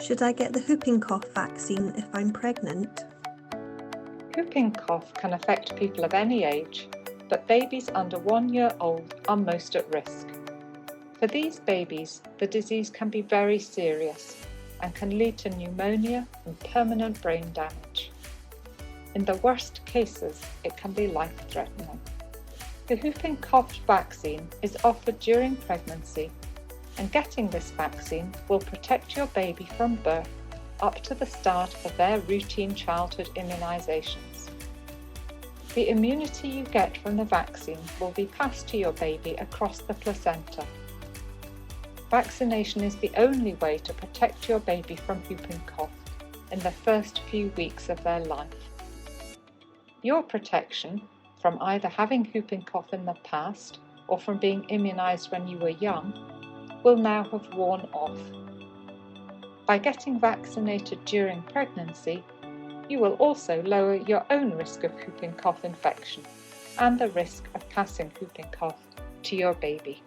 Should I get the whooping cough vaccine if I'm pregnant? Whooping cough can affect people of any age, but babies under 1 year old are most at risk. For these babies, the disease can be very serious and can lead to pneumonia and permanent brain damage. In the worst cases, it can be life-threatening. The whooping cough vaccine is offered during pregnancy, and getting this vaccine will protect your baby from birth up to the start of their routine childhood immunisations. The immunity you get from the vaccine will be passed to your baby across the placenta. Vaccination is the only way to protect your baby from whooping cough in the first few weeks of their life. Your protection from either having whooping cough in the past or from being immunised when you were young will now have worn off. By getting vaccinated during pregnancy, you will also lower your own risk of whooping cough infection and the risk of passing whooping cough to your baby.